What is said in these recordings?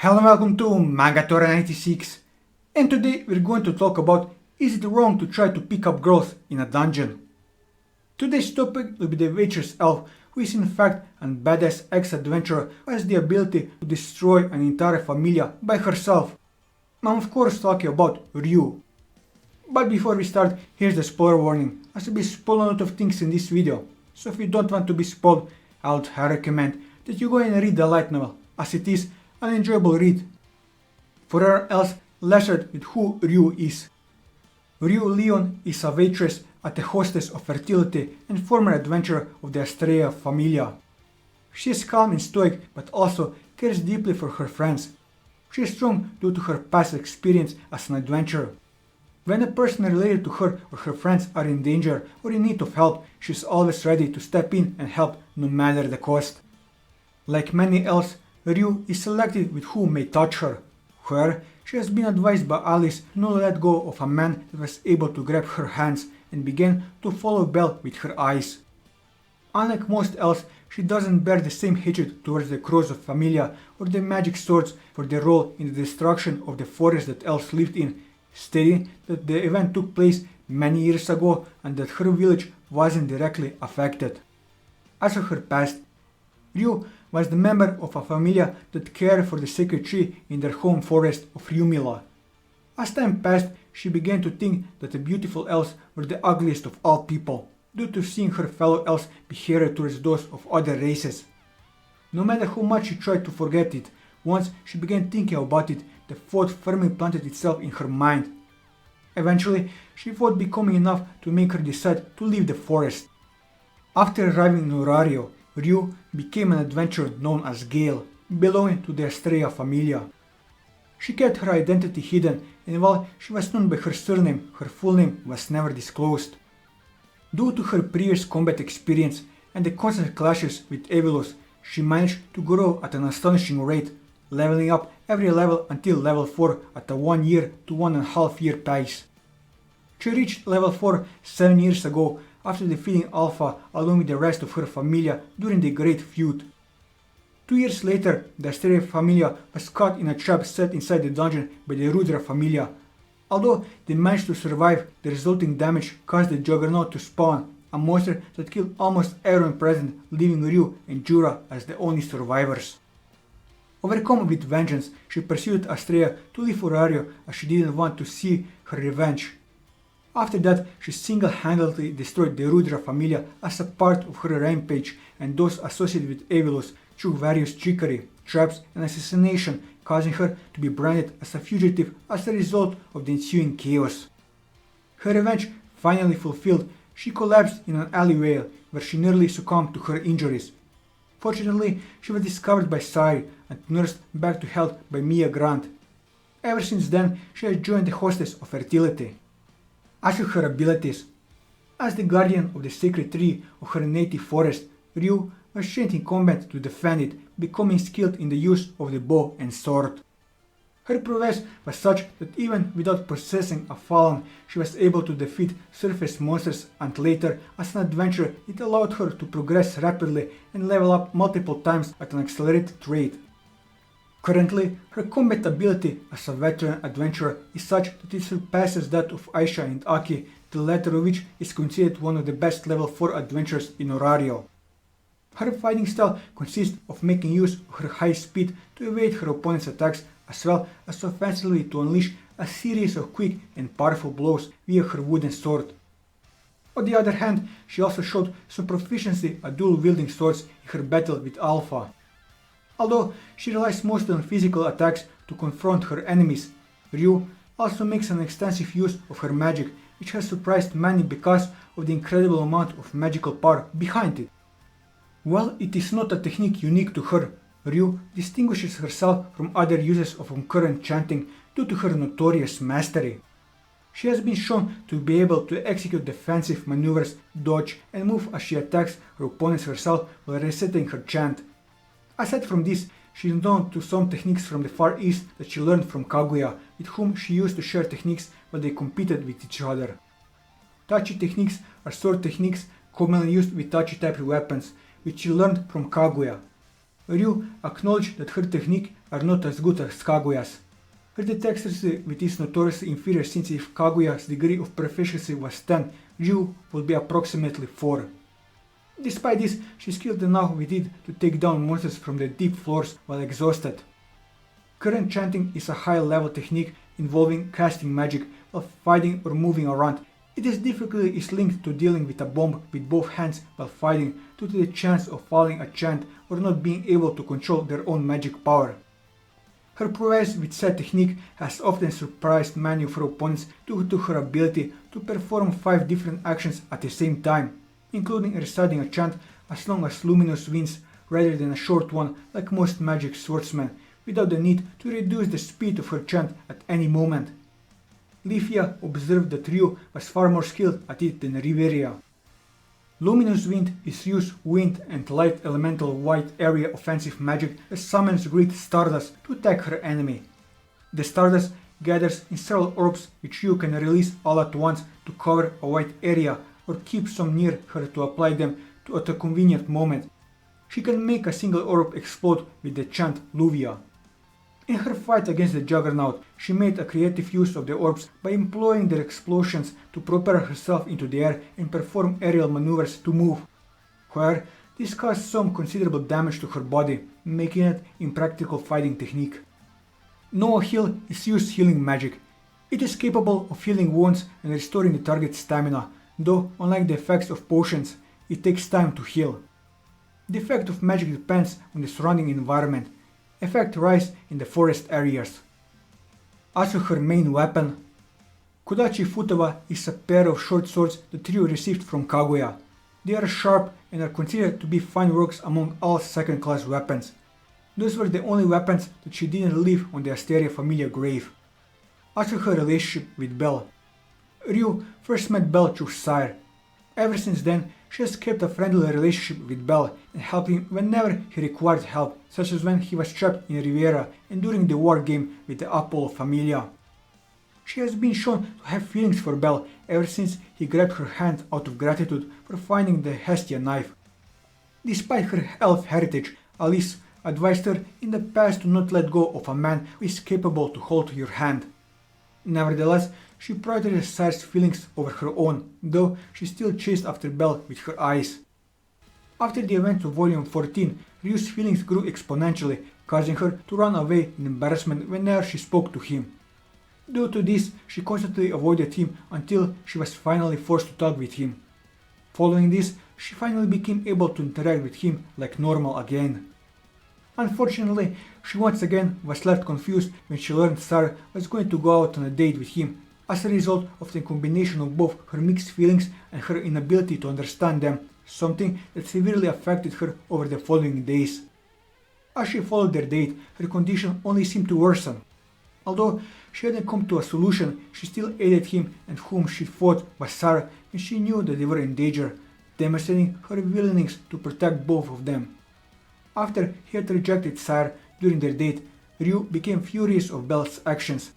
Hello and welcome to Magatora96, and today we're going to talk about is it wrong to try to pick up girls in a dungeon. Today's topic will be the Waitress elf, who is in fact a badass ex-adventurer who has the ability to destroy an entire familia by herself. I'm of course talking about Ryuu. But before we start, here's the spoiler warning, as I'll be spoiling a lot of things in this video, so if you don't want to be spoiled, I would highly recommend that you go and read the light novel, as it is an enjoyable read. For everyone else, let's start with who Ryuu is. Ryuu Lion is a waitress at the Hostess of Fertility and former adventurer of the Astrea Familia. She is calm and stoic, but also cares deeply for her friends. She is strong due to her past experience as an adventurer. When a person related to her or her friends are in danger or in need of help, she is always ready to step in and help no matter the cost. Like many elves, Ryuu is selective with who may touch her. However, she has been advised by Alice to not let go of a man that was able to grab her hands and began to follow Belle with her eyes. Unlike most elves, she doesn't bear the same hatred towards the crows of Familia or the magic swords for their role in the destruction of the forest that elves lived in, stating that the event took place many years ago and that her village wasn't directly affected. As for her past, Ryuu was the member of a familia that cared for the sacred tree in their home forest of Ryumila. As time passed, she began to think that the beautiful elves were the ugliest of all people, due to seeing her fellow elves behave towards those of other races. No matter how much she tried to forget it, once she began thinking about it, the thought firmly planted itself in her mind. Eventually, she thought becoming enough to make her decide to leave the forest. After arriving in Horario, Ryuu became an adventurer known as Gale, belonging to the Astrea Familia. She kept her identity hidden, and while she was known by her surname, her full name was never disclosed. Due to her previous combat experience and the constant clashes with Evilus, she managed to grow at an astonishing rate, leveling up every level until level 4 at a 1 year to 1.5 year pace. She reached level 4 7 years ago after defeating Alpha along with the rest of her familia during the Great Feud. 2 years later, the Astrea Familia was caught in a trap set inside the dungeon by the Rudra Familia. Although they managed to survive, the resulting damage caused the Juggernaut to spawn, a monster that killed almost everyone present, leaving Ryuu and Jura as the only survivors. Overcome with vengeance, she pursued Astrea to leave Horario as she didn't want to see her revenge. After that, she single-handedly destroyed the Rudra Familia as a part of her rampage, and those associated with Evilus through various trickery, traps and assassination, causing her to be branded as a fugitive as a result of the ensuing chaos. Her revenge finally fulfilled, she collapsed in an alleyway where she nearly succumbed to her injuries. Fortunately, she was discovered by Sari and nursed back to health by Mia Grant. Ever since then, she has joined the Hostess of Fertility. As for her abilities, as the guardian of the sacred tree of her native forest, Ryuu was trained in combat to defend it, becoming skilled in the use of the bow and sword. Her prowess was such that even without possessing a Fallen, she was able to defeat surface monsters, and later, as an adventurer, it allowed her to progress rapidly and level up multiple times at an accelerated rate. Currently, her combat ability as a veteran adventurer is such that it surpasses that of Aisha and Aki, the latter of which is considered one of the best level 4 adventurers in Horario. Her fighting style consists of making use of her high speed to evade her opponent's attacks, as well as offensively to unleash a series of quick and powerful blows via her wooden sword. On the other hand, she also showed some proficiency at dual-wielding swords in her battle with Alpha. Although she relies mostly on physical attacks to confront her enemies, Ryuu also makes an extensive use of her magic, which has surprised many because of the incredible amount of magical power behind it. While it is not a technique unique to her, Ryuu distinguishes herself from other users of concurrent chanting due to her notorious mastery. She has been shown to be able to execute defensive maneuvers, dodge and move as she attacks her opponents herself while reciting her chant. Aside from this, she is known to some techniques from the Far East that she learned from Kaguya, with whom she used to share techniques while they competed with each other. Touchy Techniques are sword techniques commonly used with touchy type weapons, which she learned from Kaguya. Ryuu acknowledged that her techniques are not as good as Kaguya's. Her dexterity with is notoriously inferior, since if Kaguya's degree of proficiency was 10, Ryuu would be approximately 4. Despite this, she's skilled enough with it to take down monsters from the deep floors while exhausted. Current chanting is a high-level technique involving casting magic while fighting or moving around. It is difficulty is linked to dealing with a bomb with both hands while fighting due to the chance of failing a chant or not being able to control their own magic power. Her prowess with said technique has often surprised many of her opponents due to her ability to perform 5 different actions at the same time, including reciting a chant as long as luminous winds rather than a short one like most magic swordsmen, without the need to reduce the speed of her chant at any moment. Lifia observed that Ryuu was far more skilled at it than Riveria. Luminous Wind is Ryuu's wind and light elemental wide area offensive magic that summons great stardust to attack her enemy. The stardust gathers in several orbs which Ryuu can release all at once to cover a wide area or keep some near her to apply them to at a convenient moment. She can make a single orb explode with the chant Luvia. In her fight against the Juggernaut, she made a creative use of the orbs by employing their explosions to propel herself into the air and perform aerial maneuvers to move. However, this caused some considerable damage to her body, making it impractical fighting technique. Noah Heal is Ryuu's healing magic. It is capable of healing wounds and restoring the target's stamina, though unlike the effects of potions, it takes time to heal. The effect of magic depends on the surrounding environment. Effect rise in the forest areas. As for her main weapon, Kodachi Futaba is a pair of short swords that Ryuu received from Kaguya. They are sharp and are considered to be fine works among all second-class weapons. Those were the only weapons that she didn't leave on the Asteria familiar grave. As for her relationship with Bell, Ryuu first met Bell through Sire. Ever since then, she has kept a friendly relationship with Bell and helped him whenever he required help, such as when he was trapped in Riviera and during the war game with the Apollo Familia. She has been shown to have feelings for Bell ever since he grabbed her hand out of gratitude for finding the Hestia knife. Despite her elf heritage, Alice advised her in the past to not let go of a man who is capable to hold your hand. Nevertheless, she prioritized Sire's feelings over her own, though she still chased after Bell with her eyes. After the events of Volume 14, Ryuu's feelings grew exponentially, causing her to run away in embarrassment whenever she spoke to him. Due to this, she constantly avoided him until she was finally forced to talk with him. Following this, she finally became able to interact with him like normal again. Unfortunately, she once again was left confused when she learned Sire was going to go out on a date with him, as a result of the combination of both her mixed feelings and her inability to understand them, something that severely affected her over the following days. As she followed their date, her condition only seemed to worsen. Although she hadn't come to a solution, she still aided him, and whom she thought was Sire when she knew that they were in danger, demonstrating her willingness to protect both of them. After he had rejected Sire during their date, Ryuu became furious of Bell's actions.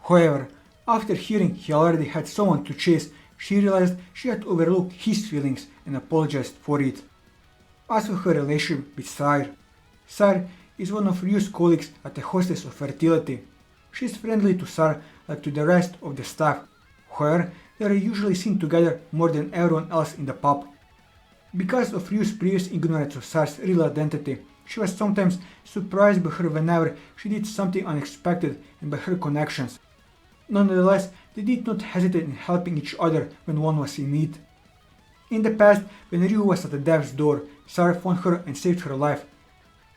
However, after hearing he already had someone to chase, she realized she had overlooked his feelings and apologized for it. As for her relationship with Sire, Sire is one of Ryuu's colleagues at the Hostess of Fertility. She is friendly to Sire like to the rest of the staff. However, they are usually seen together more than everyone else in the pub. Because of Ryuu's previous ignorance of Sire's real identity, she was sometimes surprised by her whenever she did something unexpected and by her connections. Nonetheless, they did not hesitate in helping each other when one was in need. In the past, when Ryuu was at the death's door, Sire found her and saved her life.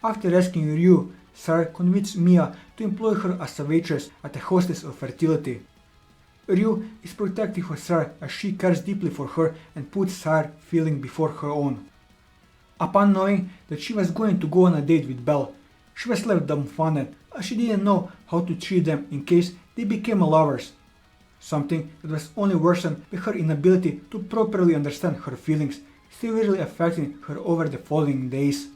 After rescuing Ryuu, Sire convinced Mia to employ her as a waitress at the Hostess of Fertility. Ryuu is protective of Sire as she cares deeply for her and puts Sire's feeling before her own. Upon knowing that she was going to go on a date with Bell, she was left dumbfounded as she didn't know how to treat them in case they became lovers, something that was only worsened by her inability to properly understand her feelings, severely affecting her over the following days.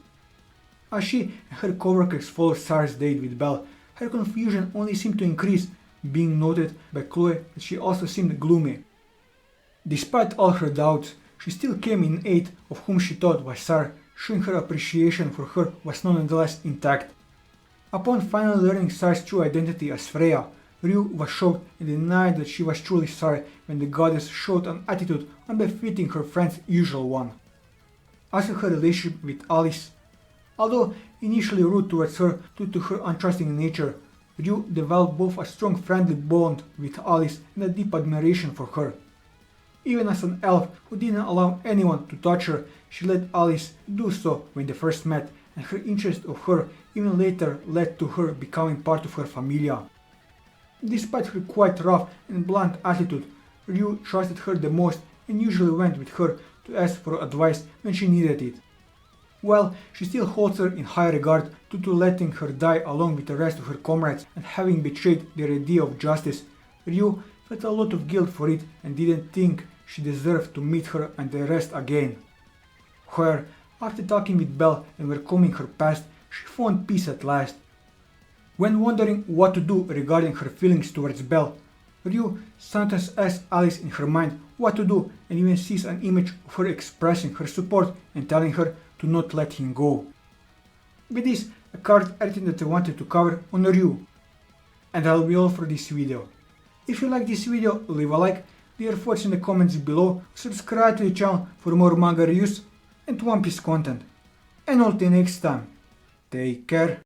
As she and her coworkers followed Sire's date with Bell, her confusion only seemed to increase, being noted by Chloe that she also seemed gloomy. Despite all her doubts, she still came in aid of whom she thought was Sire, showing her appreciation for her was nonetheless intact. Upon finally learning Sari's true identity as Freya, Ryuu was shocked and denied that she was truly Sari when the goddess showed an attitude unbefitting her friend's usual one. As for her relationship with Alice, although initially rude towards her due to her untrusting nature, Ryuu developed both a strong friendly bond with Alice and a deep admiration for her. Even as an elf who didn't allow anyone to touch her, she let Alice do so when they first met, and her interest of her even later led to her becoming part of her familia. Despite her quite rough and blunt attitude, Ryuu trusted her the most and usually went with her to ask for advice when she needed it. While she still holds her in high regard due to letting her die along with the rest of her comrades and having betrayed their idea of justice, Ryuu felt a lot of guilt for it and didn't think she deserved to meet her and the rest again. However, after talking with Belle and welcoming her past, she found peace at last. When wondering what to do regarding her feelings towards Belle, Ryuu sometimes asks Alice in her mind what to do and even sees an image of her expressing her support and telling her to not let him go. With this, I covered everything that I wanted to cover on Ryuu. And that'll be all for this video. If you like this video, leave a like, leave your thoughts in the comments below, subscribe to the channel for more manga reviews and One Piece content. And until next time, take care.